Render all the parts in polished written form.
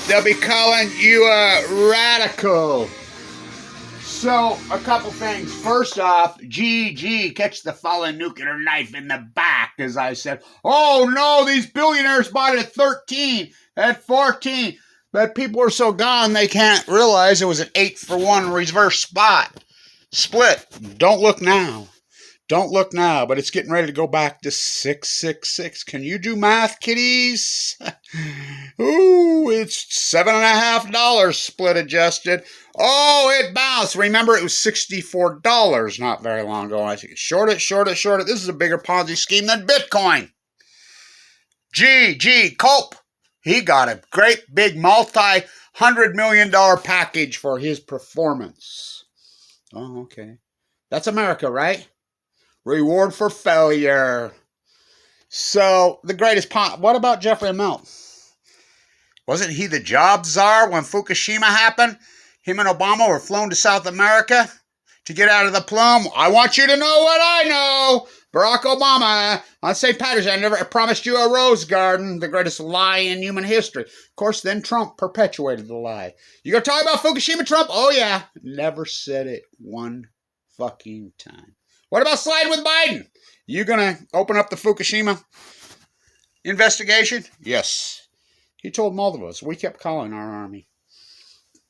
they'll be calling you a radical. So, a couple things. First off, GG, catch the falling nuclear knife in the back, as I said. Oh no, these billionaires bought it at 13, at 14. But people are so gone, they can't realize it was an 8-for-1 reverse split. Don't look now. Don't look now, but it's getting ready to go back to 666. Can you do math, kiddies? Ooh, it's $7.50 split adjusted. Oh, it bounced. Remember, it was $64 not very long ago. I said, short it. This is a bigger Ponzi scheme than Bitcoin. Culp. He got a great big multi-$100 million package for his performance. Oh, okay. That's America, right? Reward for failure. So, the greatest what about Jeffrey Immelt? Wasn't he the job czar when Fukushima happened? Him and Obama were flown to South America to get out of the plume. I want you to know what I know. Barack Obama on St. Patrick's Day, I never promised you a rose garden, the greatest lie in human history. Of course, then Trump perpetuated the lie. You gonna talk about Fukushima, Trump? Oh yeah, never said it one fucking time. What about sliding with Biden? You gonna open up the Fukushima investigation? Yes. He told all of us. We kept calling our army.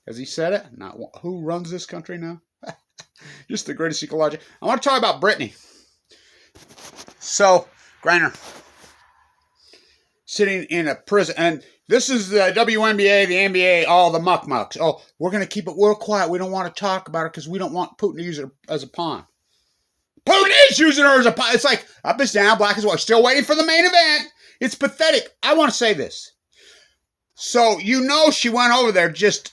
Has he said it? Not who runs this country now? Just the greatest ecologic. I want to talk about Brittney. So, Griner sitting in a prison, and this is the WNBA, the NBA, all the muck-mucks. Oh, we're going to keep it real quiet. We don't want to talk about it because we don't want Putin to use it as a pawn. Putin is using her as a pawn. It's like up is down, black is white. Still waiting for the main event. It's pathetic. I want to say this. So, she went over there just,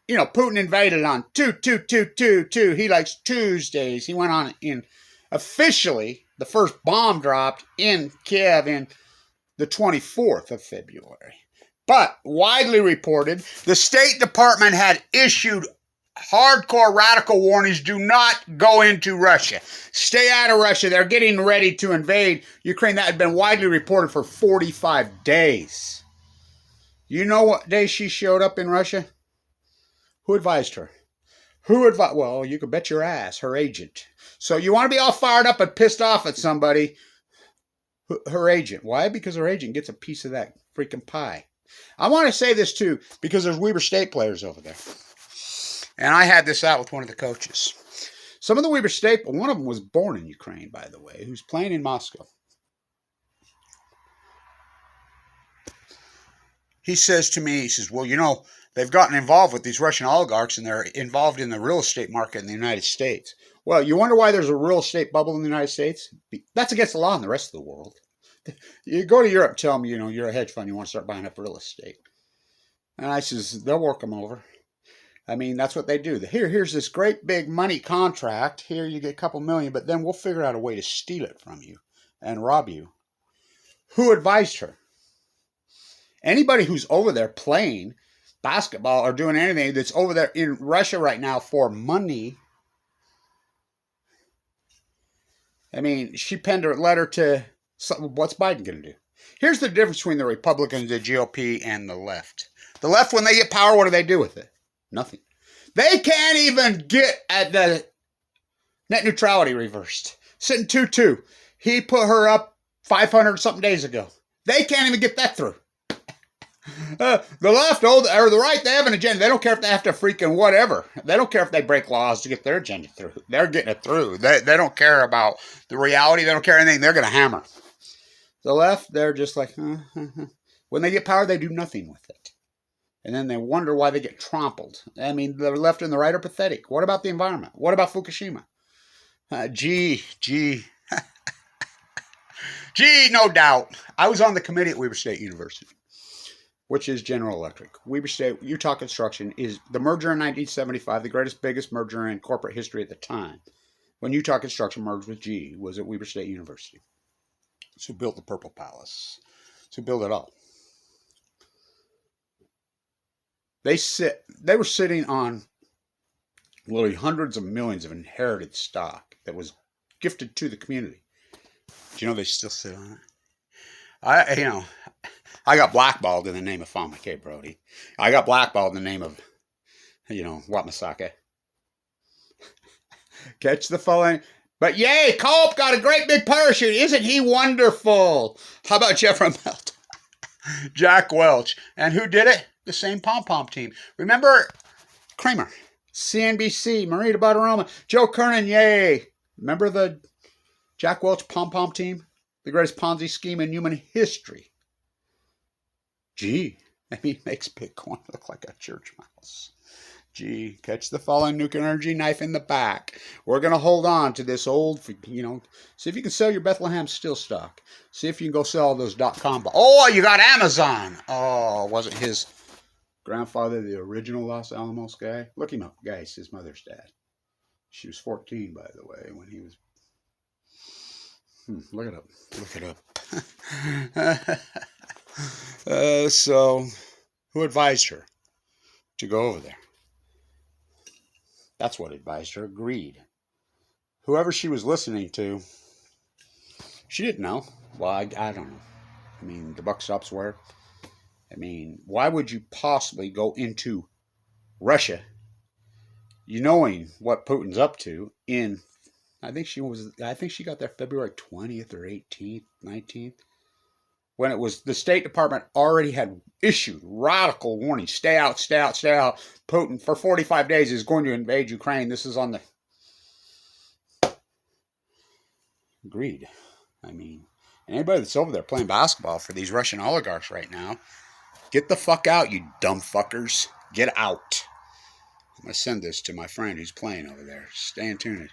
Putin invaded on 2. He likes Tuesdays. He went on in officially, the first bomb dropped in Kiev in the 24th of February. But widely reported, the State Department had issued hardcore radical warnings. Do not go into Russia. Stay out of Russia. They're getting ready to invade Ukraine. That had been widely reported for 45 days. You know what day she showed up in Russia? Who advised her? Well, you could bet your ass, her agent. So you want to be all fired up and pissed off at somebody, her agent. Why? Because her agent gets a piece of that freaking pie. I want to say this too, because there's Weber State players over there. And I had this out with one of the coaches. Some of the Weber State, one of them was born in Ukraine, by the way, who's playing in Moscow. He says to me, well, they've gotten involved with these Russian oligarchs and they're involved in the real estate market in the United States. Well, you wonder why there's a real estate bubble in the United States? That's against the law in the rest of the world. You go to Europe and tell them, you're a hedge fund, you want to start buying up real estate. And I says, they'll work them over. I mean, that's what they do. Here's this great big money contract. Here you get a couple million, but then we'll figure out a way to steal it from you and rob you. Who advised her? Anybody who's over there playing basketball or doing anything that's over there in Russia right now for money. I mean, she penned her letter to, what's Biden going to do? Here's the difference between the Republicans, the GOP, and the left. The left, when they get power, what do they do with it? Nothing. They can't even get at the net neutrality reversed. Sitting 2-2. He put her up 500 something days ago. They can't even get that through. The left or the right, they have an agenda. They don't care if they have to freaking whatever. They don't care if they break laws to get their agenda through. They're getting it through. They don't care about the reality. They don't care anything. They're going to hammer. The left, they're just like, when they get power, they do nothing with it. And then they wonder why they get trampled. I mean, the left and the right are pathetic. What about the environment? What about Fukushima? Gee, no doubt. I was on the committee at Weber State University, which is General Electric. Weber State, Utah Construction, is the merger in 1975, the biggest merger in corporate history at the time. When Utah Construction merged with GE, was at Weber State University. It's who built the Purple Palace. It's who built it all. They were sitting on literally hundreds of millions of inherited stock that was gifted to the community. Do you know they still sit on it? I got blackballed in the name of Famake, Brody. I got blackballed in the name of, Wamasake. Catch the following. But yay, Culp got a great big parachute. Isn't he wonderful? How about Jeffrey Melt? Jack Welch. And who did it? The same pom-pom team. Remember Kramer, CNBC, Marita Bartiromo, Joe Kernan, yay. Remember the Jack Welch pom-pom team? The greatest Ponzi scheme in human history. Gee, maybe it makes Bitcoin look like a church mouse. Gee, catch the falling nuclear energy knife in the back. We're going to hold on to this old, see if you can sell your Bethlehem steel stock. See if you can go sell those .com. Oh, you got Amazon. Oh, wasn't his grandfather the original Los Alamos guy? Look him up, guys, his mother's dad. She was 14, by the way, when he was... Look it up. Look it up. So, who advised her to go over there? That's what advised her. Greed. Whoever she was listening to, she didn't know. Well, I don't know. I mean, the buck stops where? I mean, why would you possibly go into Russia, knowing what Putin's up to in, I think she got there February 20th or 18th, 19th, when it was the State Department already had issued radical warning, stay out, stay out, stay out. Putin, for 45 days, is going to invade Ukraine. This is on the greed. I mean, anybody that's over there playing basketball for these Russian oligarchs right now, get the fuck out, you dumb fuckers. Get out. I'm going to send this to my friend who's playing over there. Stay in tune.